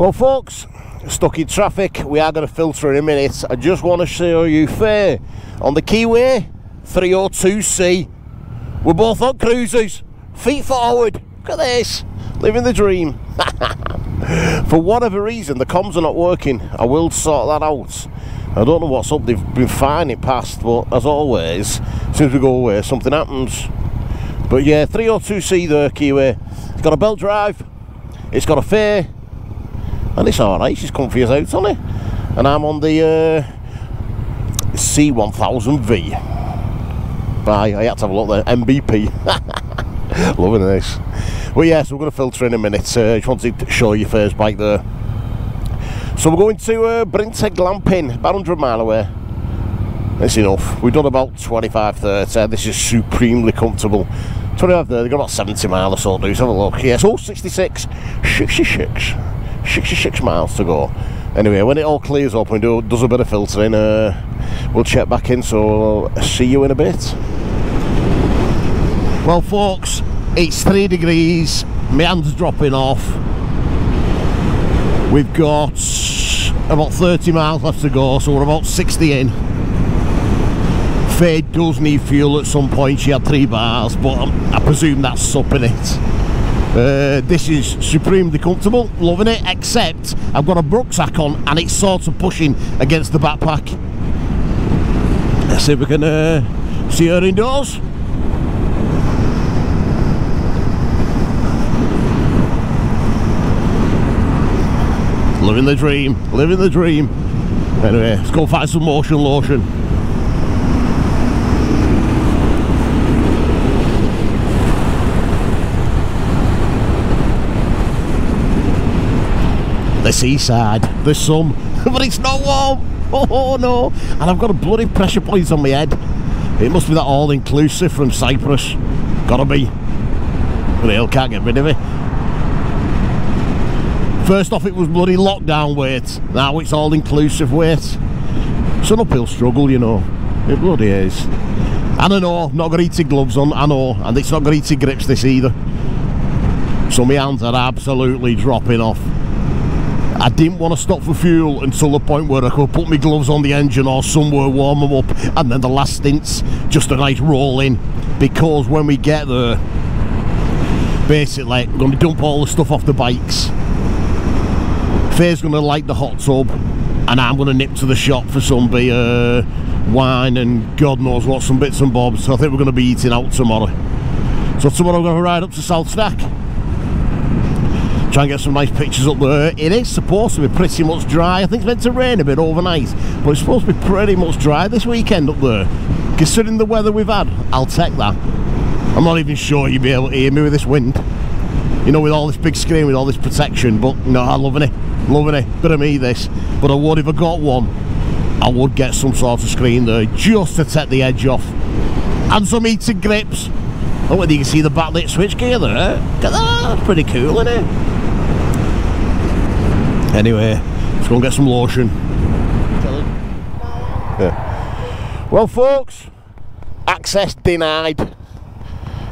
Well folks, stuck in traffic, we are going to filter in a minute. I just want to show you Faye on the Keyway 302C. We're both on cruisers, feet forward. Look at this, living the dream. For whatever reason the comms are not working. I will sort that out. I don't know what's up, they've been fine in past, but as always, as soon as we go away something happens. But yeah, 302C there, Keyway. It's got a belt drive, it's got a Faye, and it's alright, she's comfy as out on it. And I'm on the C1000V by, I had to have a look there, MBP. Loving this. Well yeah, so we're going to filter in a minute. Just wanted to show you Faye's bike there. So we're going to Brinted Glamping, about 100 mile away. That's enough. We've done about 25-30. This is supremely comfortable. 25 there, they've got about 70 miles or so to do. So have a look. Yes, all 66 miles to go. Anyway, when it all clears up and does a bit of filtering, we'll check back in, so I'll see you in a bit. Well folks, it's 3 degrees, my hand's dropping off. We've got about 30 miles left to go, so we're about 60 in. Faye does need fuel at some point. She had 3 bars, but I presume that's supping it. This is supremely comfortable, loving it, except I've got a rucksack on and it's sort of pushing against the backpack. Let's see if we can see her indoors. Living the dream, living the dream. Anyway, let's go find some motion lotion. The seaside, the sun, but it's not warm. Oh no, and I've got a bloody pressure point on my head. It must be that all-inclusive from Cyprus. Gotta be. But hell, can't get rid of it. First off it was bloody lockdown weight, now it's all-inclusive weight. It's an uphill struggle, you know. It bloody is. And I know, not got heated gloves on, I know, and it's not got heated grips this either. So my hands are absolutely dropping off. I didn't want to stop for fuel until the point where I could put my gloves on the engine or somewhere warm them up, and then the last stint's just a nice roll in, because when we get there, basically, we're going to dump all the stuff off the bikes. Faye's going to like the hot tub, and I'm going to nip to the shop for some beer, wine, and God knows what, some bits and bobs. So I think we're going to be eating out tomorrow. So tomorrow we're going to ride up to South Stack, try and get some nice pictures up there. It is supposed to be pretty much dry. I think it's meant to rain a bit overnight, but it's supposed to be pretty much dry this weekend up there. Considering the weather we've had, I'll take that. I'm not even sure you'll be able to hear me with this wind, you know, with all this big screen, with all this protection. But no, I'm loving it, loving it. Bit of me this, but I would, if I got one, I would get some sort of screen there just to take the edge off, and some heated grips. Oh, whether you can see the backlit switchgear there. Look at that, that's pretty cool, isn't it? Anyway, let's go and get some lotion. Yeah. Well folks, access denied.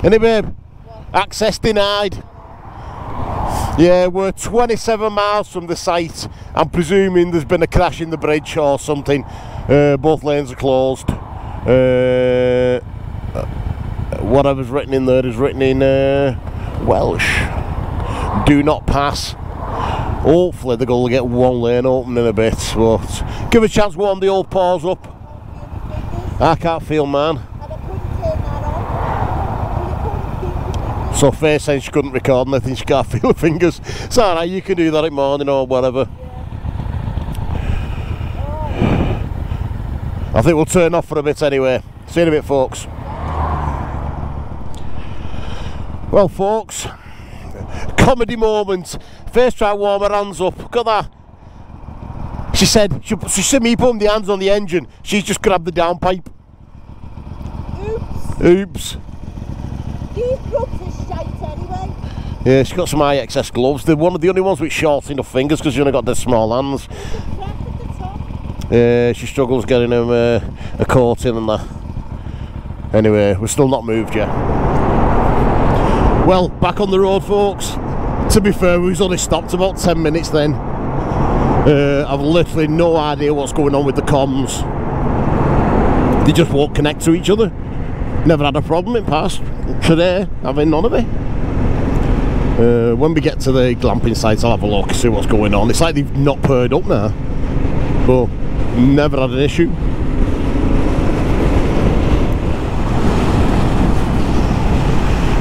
Any babe? What? Access denied. Yeah, we're 27 miles from the site. I'm presuming there's been a crash in the bridge or something. Both lanes are closed. Whatever's written in there is written in Welsh. Do not pass. Hopefully they're going to get one lane open in a bit, but give a chance to warm the old paws up. I can't feel mine. So Faye said she couldn't record anything, she can't feel her fingers. It's alright, you can do that at morning or whatever. I think we'll turn off for a bit anyway. See you in a bit folks. Well folks, comedy moment. First try to warm her hands up. Look at that. She said she said me putting the hands on the engine. She's just grabbed the downpipe. Oops. Oops. These gloves are shite anyway. Yeah, she's got some IXS gloves. They're one of the only ones with short enough fingers because she's only got the small hands. Yeah, she struggles getting them a coat in and that. Anyway, we're still not moved yet. Well, back on the road folks. To be fair, we was only stopped about 10 minutes then. I've literally no idea what's going on with the comms. They just won't connect to each other. Never had a problem in past. Today, having none of it. When we get to the glamping sites, I'll have a look, see what's going on. It's like they've not paired up now, but never had an issue.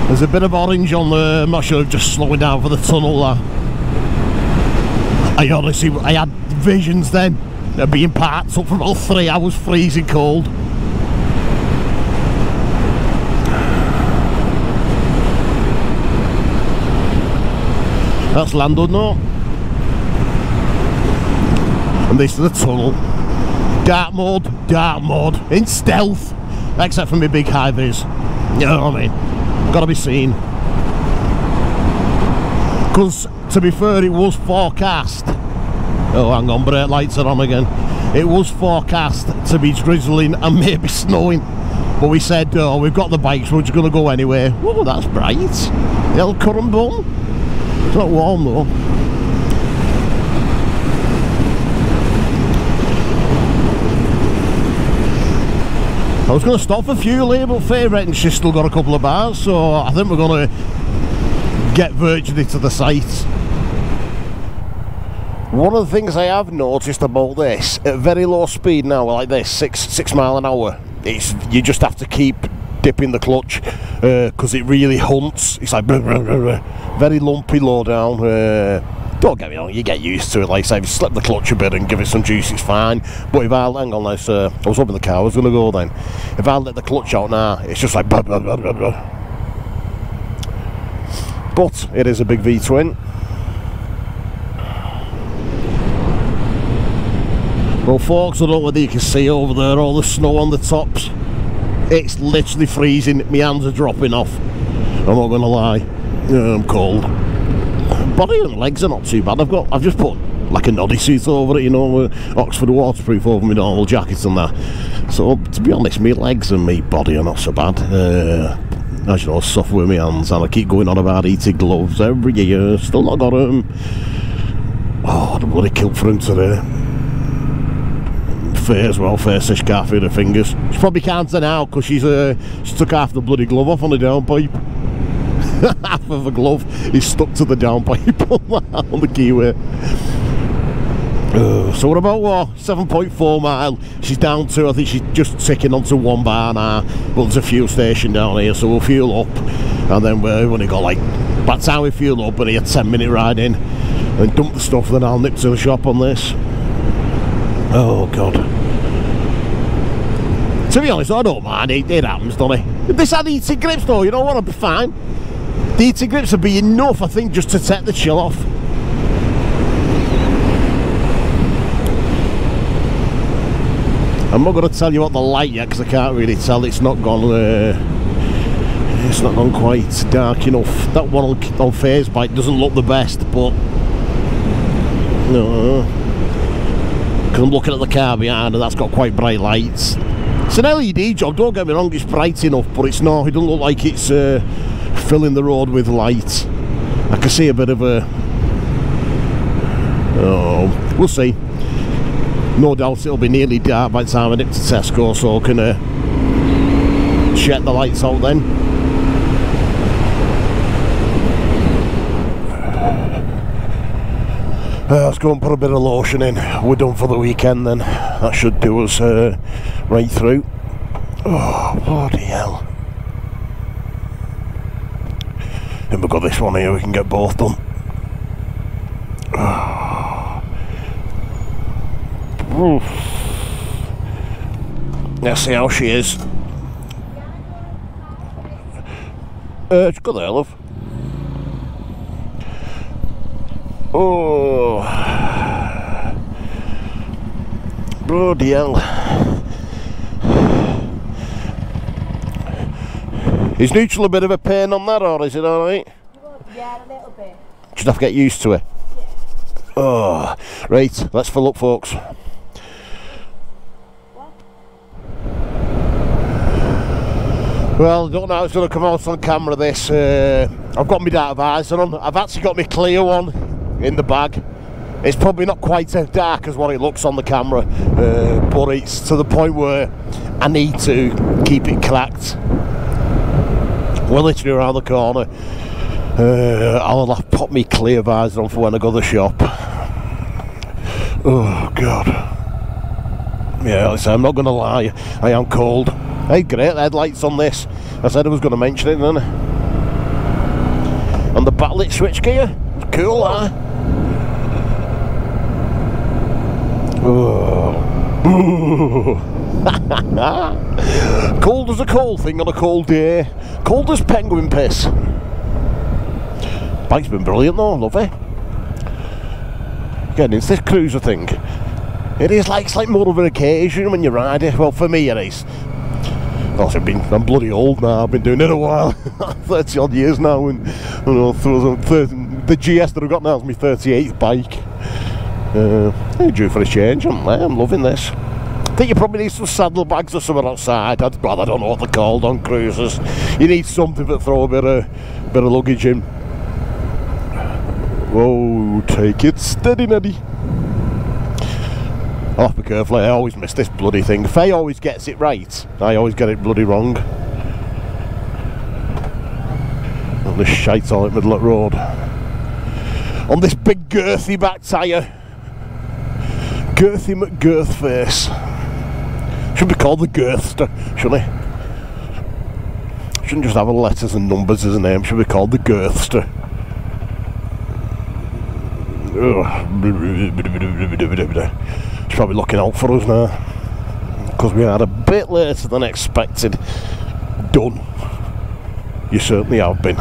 There's a bit of orange on the, I'm not sure, just slowing down for the tunnel there. I honestly, I had visions then of being parked up for about 3 hours freezing cold. That's land unknown. And this is the tunnel. Dark mode, in stealth, except for my big high vis. You know what I mean? Gotta be seen. Because, to be fair, it was forecast. Oh, hang on, brake lights are on again. It was forecast to be drizzling and maybe snowing. But we said, oh, we've got the bikes, we're just gonna go anyway. Oh, that's bright. El Currumbum. It's not warm though. I was going to stop for fuel here, but Faye reckons she's still got a couple of bars, so I think we're going to get virtually to the site. One of the things I have noticed about this, at very low speed now, like this, 6 mile an hour, it's, you just have to keep dipping the clutch because it really hunts. It's like very lumpy low down. Don't get me wrong, you get used to it. Like I say, if you slip the clutch a bit and give it some juice, it's fine. But if I, hang on, I was up in the car, I was going to go then. If I let the clutch out now, it's just like But it is a big V-twin. Well folks, I don't know whether you can see over there all the snow on the tops. It's literally freezing, my hands are dropping off. I'm not going to lie, I'm cold. Body and legs are not too bad. I've just put like a noddy suit over it, you know, Oxford waterproof over my normal jackets and that. So to be honest, my legs and my body are not so bad. As you know, I suffer with my hands, and I keep going on about eating gloves every year. Still not got them. Oh, the bloody kilt for him today. Faye as well. Faye says she can't feel her fingers. She probably can't now because she took half the bloody glove off on the downpipe. Half of a glove is stuck to the downpipe on the keyway. So we're about what, 7.4 mile. She's down to, I think she's just ticking onto 1 bar now. But there's a fuel station down here, so we'll fuel up, and then we've only got like, by the time we fuel up, only a 10-minute ride in, and dump the stuff. Then I'll nip to the shop on this. Oh god. To be honest, I don't mind. It happens, doesn't it? If this had heated grips though, you know what? I'd be fine. The heated grips would be enough, I think, just to take the chill off. I'm not going to tell you what the light yet because I can't really tell. It's not gone quite dark enough. That one on Fayes' bike doesn't look the best, but no, because I'm looking at the car behind and that's got quite bright lights. It's an LED job, don't get me wrong, it's bright enough, but it's not, it doesn't look like it's filling the road with light. I can see a bit of a, oh, we'll see. No doubt it'll be nearly dark by the time I nip to Tesco, so I can check the lights out then. Let's go and put a bit of lotion in. We're done for the weekend then. That should do us right through. Oh, bloody hell. Then we've got this one here, we can get both done. Oof. Let's see how she is. It's good there, love. Oh, bloody hell. Is neutral a bit of a pain on that, or is it alright? Yeah, a little bit. Just have to get used to it. Yeah. Oh, right, let's fill up, folks. Well, I don't know how it's going to come out on camera this. I've got my dark visor on. I've actually got my clear one in the bag. It's probably not quite as dark as what it looks on the camera, but it's to the point where I need to keep it cracked. We're literally around the corner. I'll have to put me clear visor on for when I go to the shop. Oh God. Yeah, listen, I'm not going to lie, I am cold. Hey, great headlights on this. I said I was going to mention it, didn't I? And the backlit switch gear. Cool, that. Oh. Cold as a cold thing on a cold day. Cold as penguin piss. Bike's been brilliant though, love it. Getting into this cruiser thing. It is like, it's like more of an occasion when you ride it. Well, for me it is. Also, I'm bloody old now, I've been doing it a while. 30 odd years now, and you know, the GS that I've got now is my 38th bike. They're due for a change, aren't they? I'm loving this. I think you probably need some saddlebags or something outside. Well, I don't know what they're called on cruisers. You need something to throw a bit of luggage in. Whoa, take it steady, Neddy. I'll have to be careful, I always miss this bloody thing. Faye always gets it right, I always get it bloody wrong. On this shite all in the middle of the road. On this big girthy back tyre. Girthy McGirth face. Should be called the Girthster, shouldn't it? Shouldn't just have letters and numbers as a name, should be called the Girthster. She's probably looking out for us now, because we are a bit later than expected. Done. You certainly have been.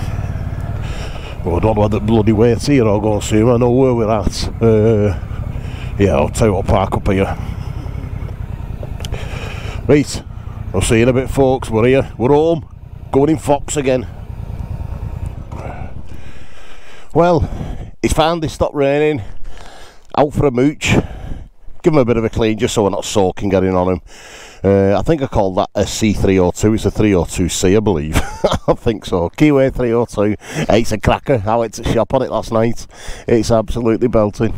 Well, I don't know whether bloody wait here or go and see him. I know where we're at. Yeah, I'll tell you what, park up here. Right, I'll see you in a bit, folks. We're here, we're home, going in Fox again. Well, it's finally stopped raining. Out for a mooch. Give him a bit of a clean just so we're not soaking getting on him. I think I called that a C302. It's a 302C, I believe. I think so. Keyway 302. It's a cracker. I went to shop on it last night. It's absolutely belting.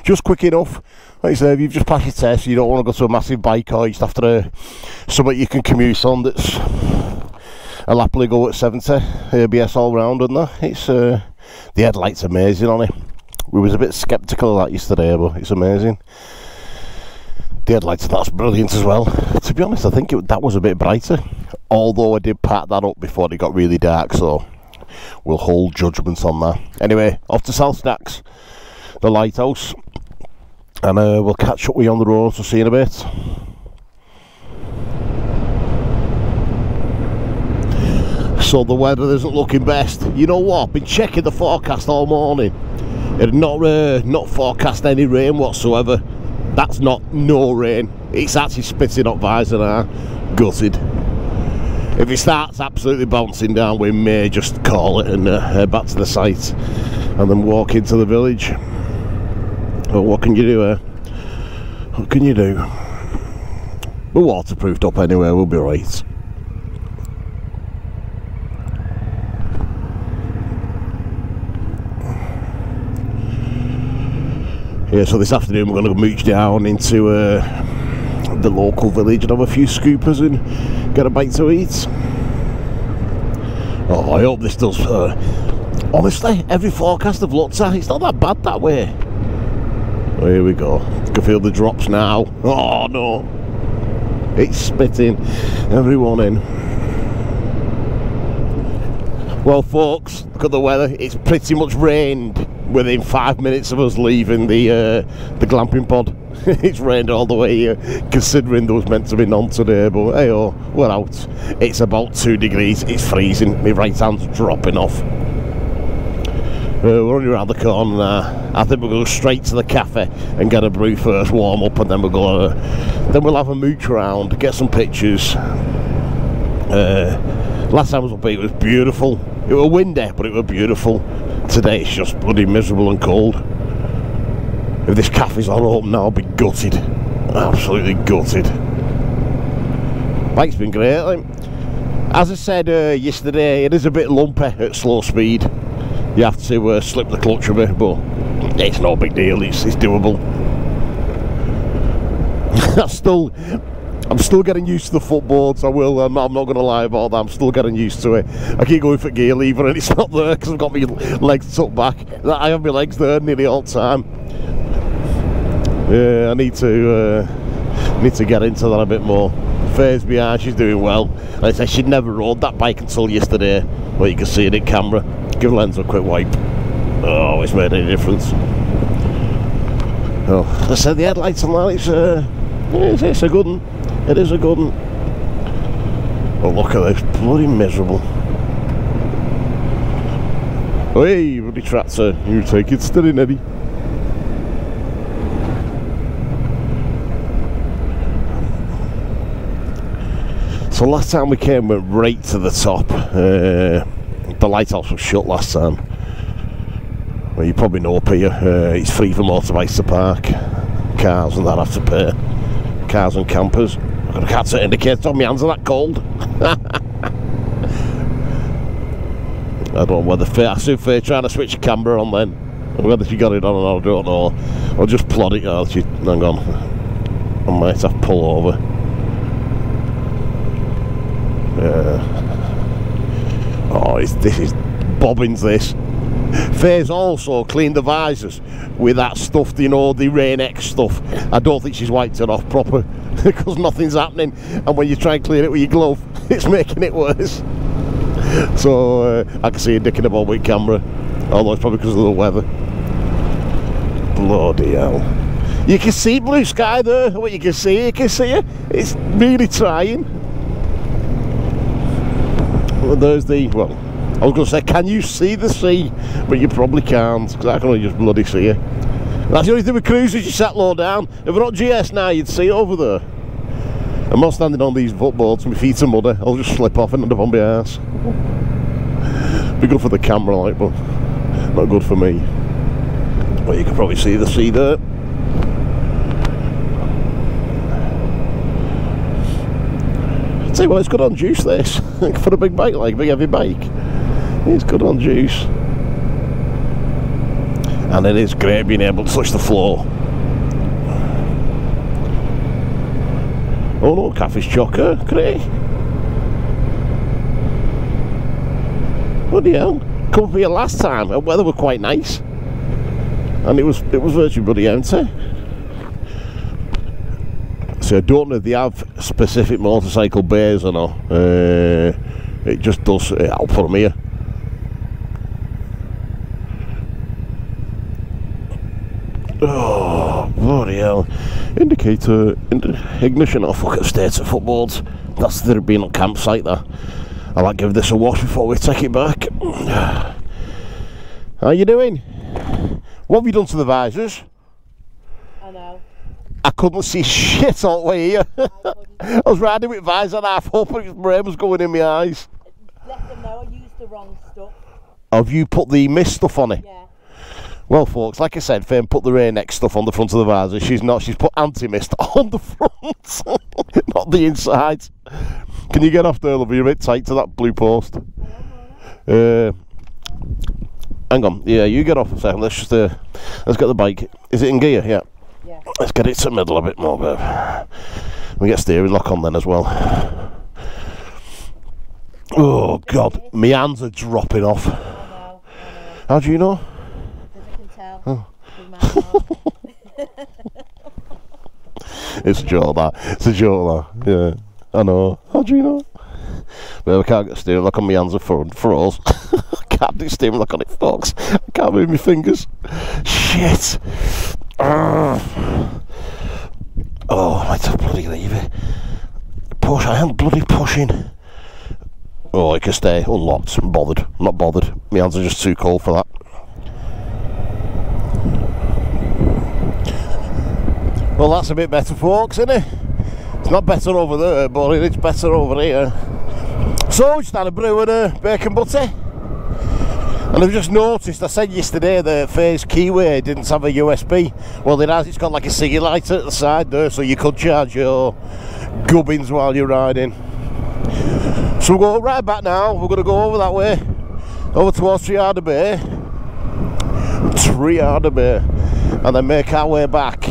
Just quick enough. Like I say, if you've just passed your test, you don't want to go to a massive bike, or you just after something you can commute on that's I'll happily go at 70 ABS all round and that. It's the headlight's amazing on it. We was a bit sceptical of that yesterday, but it's amazing. The headlights, that's brilliant as well. To be honest, I think that was a bit brighter, although I did pack that up before it got really dark, so we'll hold judgments on that. Anyway, off to South Stacks, the lighthouse, and we'll catch up with you on the road. So see you in a bit. So the weather isn't looking best. You know what? I've been checking the forecast all morning. It had not forecast any rain whatsoever. That's not no rain. It's actually spitting up visor now. Gutted. If it starts absolutely bouncing down, we may just call it and head back to the site and then walk into the village. But what can you do, eh? What can you do? We're waterproofed up anyway, we'll be right. Yeah, so this afternoon we're going to mooch down into the local village and have a few scoopers and get a bite to eat. Oh, I hope this does. Honestly, every forecast I've looked at, it's not that bad that way. Oh, here we go. You can feel the drops now. Oh no, it's spitting everyone in. Well, folks, look at the weather. It's pretty much rained within 5 minutes of us leaving the glamping pod. It's rained all the way here, considering there was meant to be none today, but hey oh, we're out. It's about 2 degrees, it's freezing, my right hand's dropping off. We're only around the corner now. I think we'll go straight to the cafe and get a brew first, warm up, and then we'll have a mooch around, get some pictures. Last time I was up here, it was beautiful. It was windy, but it was beautiful. Today it's just bloody miserable and cold. If this cafe's on open now, I'll be gutted. Absolutely gutted. Bike's been great. Like, as I said yesterday, it is a bit lumpy at slow speed. You have to slip the clutch a bit, but It's no big deal, it's doable. I'm still getting used to the footboards, I'm not going to lie about that, I'm still getting used to it. I keep going for gear lever and it's not there because I've got my legs tucked back. I have my legs there nearly all the time. Yeah, I need to get into that a bit more. Fayes behind, she's doing well. Like I said, she'd never rode that bike until yesterday, where you can see it in camera. Give the lens a quick wipe. Oh, it's made any difference. Oh, as I said, the headlights on that, it's a good one. It is a good one. Oh, look at this, bloody miserable. Hey, bloody tractor, you take it steady, Neddy. So last time we came, we went right to the top. The lighthouse was shut last time. Well, you probably know up here, it's free for motorbikes to park. Cars and that have to pay. Cars and campers. I've got a car to indicate on my hands are that cold. I don't know whether I see Faye trying to switch the camera on then. Whether she got it on or not, I don't know. I'll just plod it out. Hang on. I might have to pull over. Oh, this is bobbins, this. Fayes also cleaned the visors with that stuff, you know, the Rain X stuff. I don't think she's wiped it off proper because nothing's happening, and when you try and clean it with your glove, it's making it worse. So I can see her dicking about with camera, although it's probably because of the weather. Bloody hell. You can see blue sky there, what you can see it. It's really trying. Well, there's the, well, I was going to say, can you see the sea? But you probably can't, because I can only just bloody see it. That's the only thing with cruisers, you sat low down. If we're on GS now, you'd see it over there. I'm not standing on these footboards, my feet are muddy. I'll just slip off and end up on my ass. Be good for the camera, like, but not good for me. But you can probably see the sea there. Tell you what, it's good on juice, this. For a big bike, like a big heavy bike. It's good on juice. And it is great being able to touch the floor. Oh no, catfish chocker, great. Bloody hell. Come up here last time, the weather was quite nice. And it was virtually bloody empty. So I don't know if they have specific motorcycle bays or not. It just does. I'll put them here. Oh, bloody hell. Indicator, ignition off. Look at the state of footboards. That's the being on campsite there. I like give this a wash before we take it back. How you doing? What have you done to the visors? I know. I couldn't see shit all the way here. I was riding with visor half up and my brain was going in my eyes. Let them know I used the wrong stuff. Have you put the mist stuff on it? Yeah. Well folks, like I said, Fayne put the Rain X stuff on the front of the visor. She's not, she's put anti-mist on the front, not the inside. Can you get off there, love? You're a bit tight to that blue post. Hang on, yeah, you get off a second. Let's get the bike. Is it in gear? Yeah. Yeah. Let's get it to the middle a bit more, babe. We get steering lock on then as well. Oh God, my hands are dropping off. I know. How do you know? Because I can tell. Oh. With my It's a joke that. It's a joke that. Yeah, I know. How do you know? Well, I can't get steering lock on my hands are froze. I can't do steering lock on it, folks. I can't move my fingers. Shit. Oh, I might have to bloody leave it. Push, I am bloody pushing. Oh, I can stay unlocked. I'm bothered. I'm not bothered. My hands are just too cold for that. Well, that's a bit better, folks, isn't it? It's not better over there, but it's better over here. So, just had a brew and a bacon butty. And I've just noticed, I said yesterday that Fayes Keyway didn't have a USB. Well, it has, it's got like a ciggy lighter at the side there, so you could charge your gubbins while you're riding. So we'll go right back now, we're going to go over that way, over towards Triada Bay. 300 Bay, and then make our way back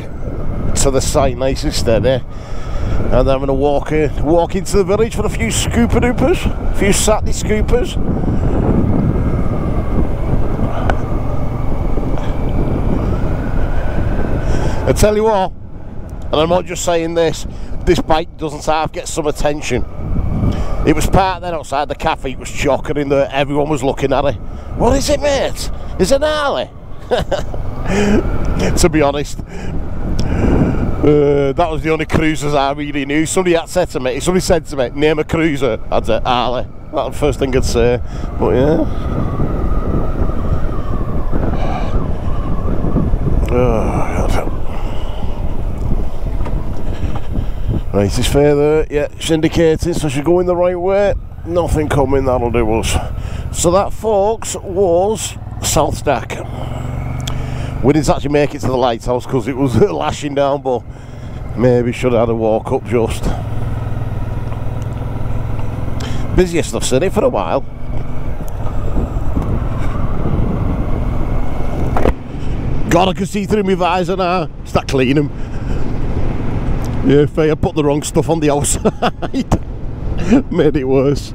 to the site nice and steady, and then I'm going to walk into the village for a few scooper doopers, a few Saturday scoopers. I tell you what, and I'm not just saying this bike doesn't half get some attention. It was parked then outside the cafe, it was chocker in there, everyone was looking at it. What is it, mate? Is it an Harley? To be honest, that was the only cruisers I really knew. Somebody said to me, name a cruiser, I'd say Harley. That's the first thing I'd say, but yeah. Right, it's fair there, yeah, it's indicating, so she's going the right way. Nothing coming, that'll do us. So that, folks, was South Stack. We didn't actually make it to the lighthouse because it was lashing down, but maybe should have had a walk up just. Busiest I've seen it for a while. God, I can see through my visor now. Start cleaning them. Yeah, I put the wrong stuff on the outside. Made it worse.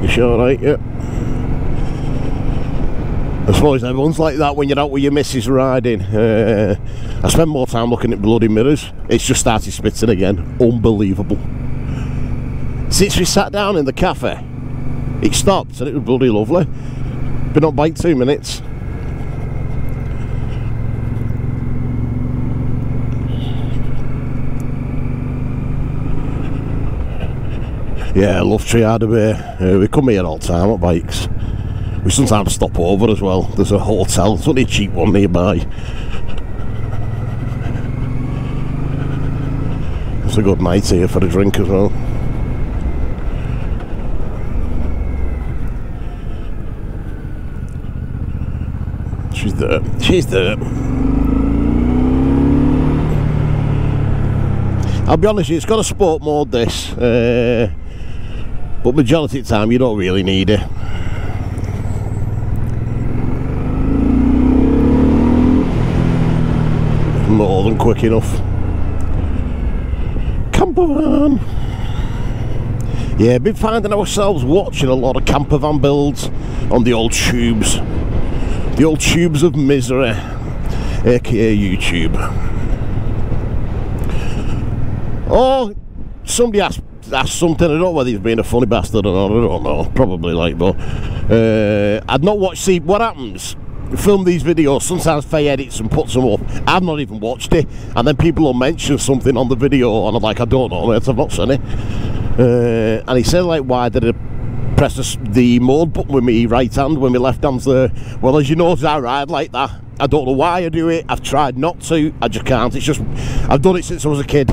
You sure, right? Yeah. I suppose everyone's like that when you're out with your missus riding. I spend more time looking at bloody mirrors. It's just started spitting again. Unbelievable. Since we sat down in the cafe, it stopped and it was bloody lovely. Been on bike 2 minutes. Yeah, I love Triada Bay. We come here all the time on bikes. We sometimes stop over as well. There's a hotel, it's only a cheap one nearby. It's a good night here for a drink as well. She's there. She's there. I'll be honest, it's got a sport mode this, but majority of the time you don't really need it. More than quick enough. Camper van. Yeah, been finding ourselves watching a lot of camper van builds on the old tubes. The old tubes of misery, aka YouTube. Oh, somebody asked something, I don't know whether he's being a funny bastard or not, I don't know, probably like, but I'd not watched, see what happens, film these videos, sometimes Fayes edits and puts them up, I've not even watched it, and then people will mention something on the video, and I'm like, I don't know, mate, I've not seen it, and he said, like, why did I press the mode button with my right hand when my left hand's there? Well, as you know, I ride like that. I don't know why I do it. I've tried not to. I just can't. It's just, I've done it since I was a kid.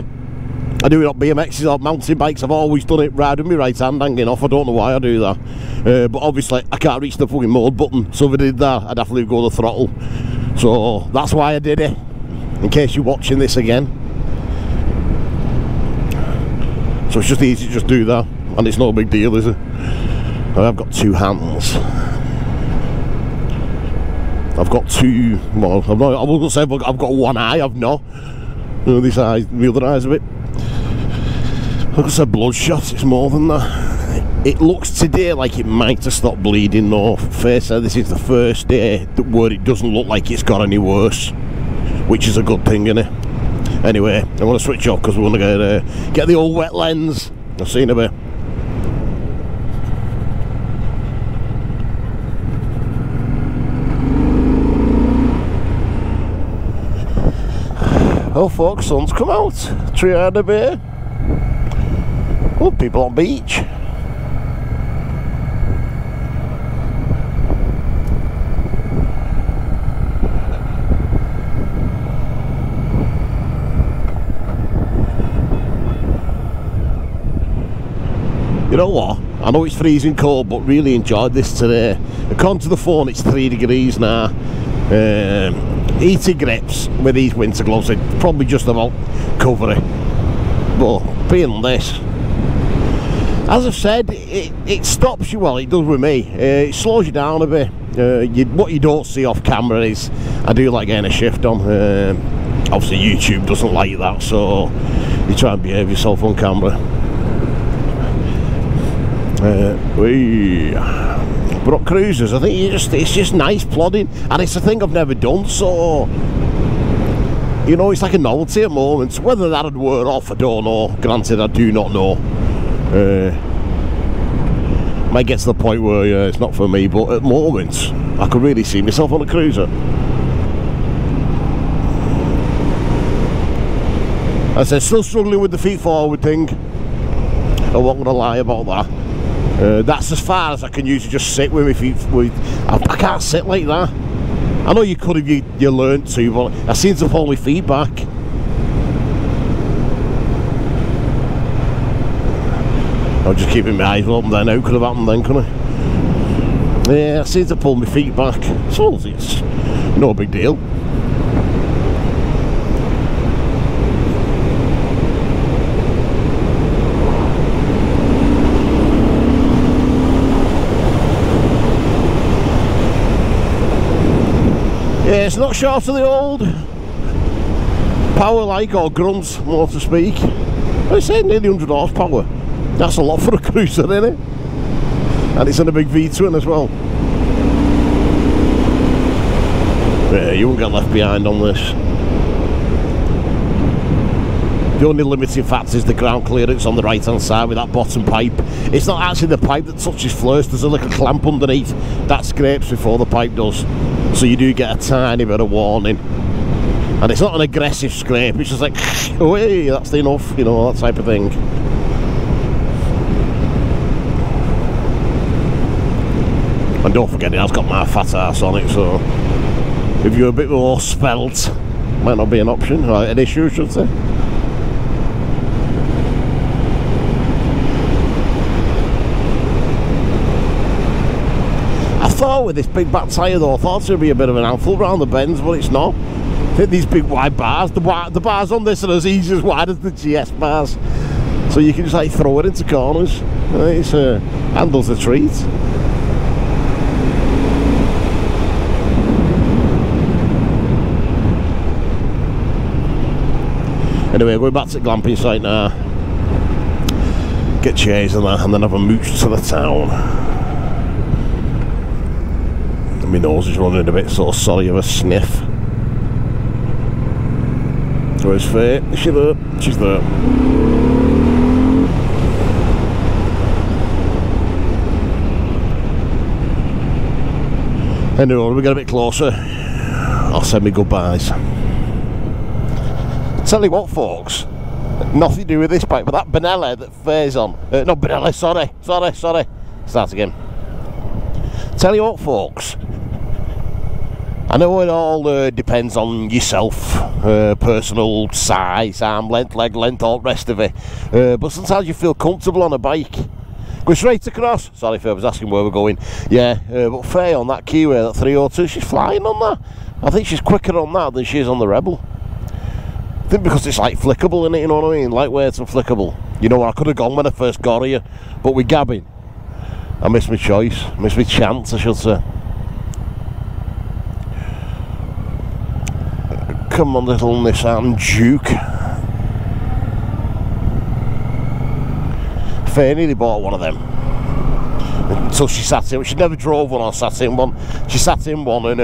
I do it on BMXs or mountain bikes. I've always done it riding with my right hand hanging off. I don't know why I do that. But obviously, I can't reach the fucking mode button. So if I did that, I'd have to go to the throttle. So that's why I did it. In case you're watching this again. So it's just easy to just do that. And it's no big deal, is it? I've got 2 hands. I've got 2. Well, I was going to say I've got 1 eye. I've not. You know, this eye, the other eye's a bit. I've got some bloodshot. It's more than that. It looks today like it might have stopped bleeding. No, Fayes said this is the first day where it doesn't look like it's got any worse, which is a good thing, isn't it? Anyway, I'm going to switch off because we're going to get the old wet lens. I'll see you in a bit. Oh folks, sun's come out. Triada Bay. Oh, people on beach. You know what? I know it's freezing cold, but really enjoyed this today. According to the phone, it's 3 degrees now. Heated grips with these winter gloves, they probably just about cover it. But being this, As I've said, it stops you, well it does with me, it slows you down a bit. What you don't see off camera is, I do like getting a shift on. Obviously YouTube doesn't like that, so you try and behave yourself on camera. But up cruisers, I think it's just nice plodding, and it's a thing I've never done, so you know, it's like a novelty at moments. Whether that would wear off, I don't know. Granted, I do not know. Might get to the point where it's not for me, but at moments I could really see myself on a cruiser. I said, still struggling with the feet forward thing. I won't gonna lie about that. That's as far as I can usually just sit with my feet. I can't sit like that. I know you could if you learned to, but I seem to pull my feet back. I'm just keeping my eyes open there now. Could have happened then, couldn't I? Yeah, I seem to pull my feet back. So it's no big deal. Yeah, it's not short of the old power like, or grunt, more to speak. I say nearly 100 horsepower. That's a lot for a cruiser, isn't it? And it's in a big V-twin as well. Yeah, you won't get left behind on this. The only limiting factor is the ground clearance on the right hand side with that bottom pipe. It's not actually the pipe that touches first, there's a little clamp underneath that scrapes before the pipe does. So you do get a tiny bit of warning. And it's not an aggressive scrape, it's just like, oh hey, that's enough, you know, that type of thing. And don't forget, it has got my fat ass on it, so if you're a bit more svelte, might not be an option, or an issue, I should say. I thought with this big back tyre though, I thought it would be a bit of an handful round the bends, but it's not. I think these big wide bars, the bars on this are as easy as wide as the GS bars, so you can just like throw it into corners. It's handles a treat. Anyway, going back to the glamping site now. Get chairs and that, and then have a mooch to the town. And my nose is running a bit, so sorry of a sniff. Where's Faye? Is she there? She's there. Anyway, when we get a bit closer, I'll send me goodbyes. Tell you what, folks, nothing to do with this bike, but that Benelli that Fayes on, not Benelli, sorry, start again. Tell you what, folks, I know it all depends on yourself, personal size, arm length, leg length, all the rest of it, but sometimes you feel comfortable on a bike. Go straight across. Sorry if I was asking where we're going. Yeah, but Faye on that Keyway, that 302, she's flying on that. I think she's quicker on that than she is on the Rebel. I think because it's like flickable, innit, you know what I mean? Lightweight and flickable. You know where I could have gone when I first got here, but with gabbing, I missed my choice, missed my chance, I should say. Come on, little Nissan Duke. Faye nearly bought one of them until she sat in. She never drove one or sat in one. She sat in one, and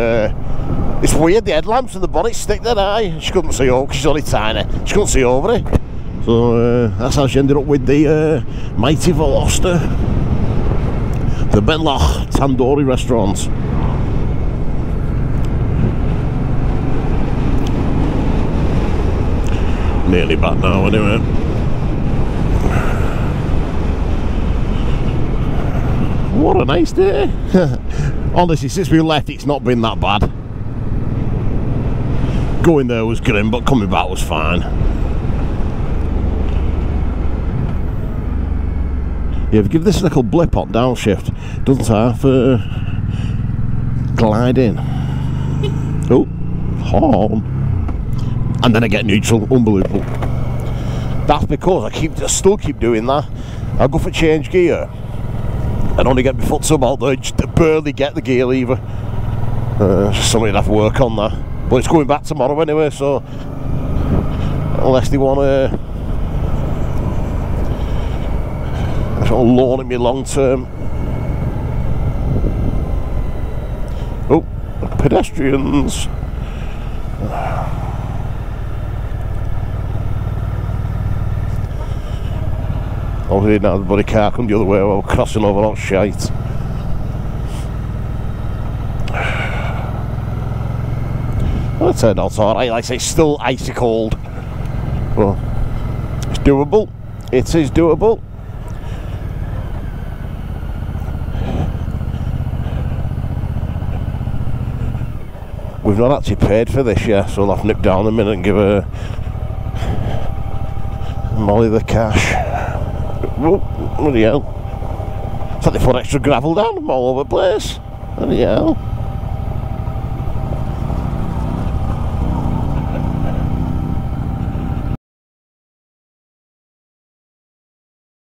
it's weird, the headlamps and the bonnet stick that eye. She couldn't see over, because she's only tiny. She couldn't see over it. So that's how she ended up with the mighty Veloster. The Benloch Tandoori restaurant. Nearly back now, anyway. What a nice day. Honestly, since we left, it's not been that bad. Going there was grim, but coming back was fine. Yeah, if you give this a little blip on downshift, doesn't half glide in. Oh, horn. And then I get neutral, unbelievable. That's because I still keep doing that. I'll go for change gear and only get my foot sub out there, just to barely get the gear lever. Somebody will have to work on that. But it's going back tomorrow anyway, so unless they want to loan it me long term. Oh, pedestrians. Obviously now the bloody car come the other way while crossing over that shite. Well, it turned out alright. Like I say, it's still icy cold. Well, it's doable. It is doable. We've not actually paid for this yet, so I'll have to nip down a minute and give Molly the cash. Oh, bloody hell. It's like they put extra gravel down, I'm all over the place. Bloody hell.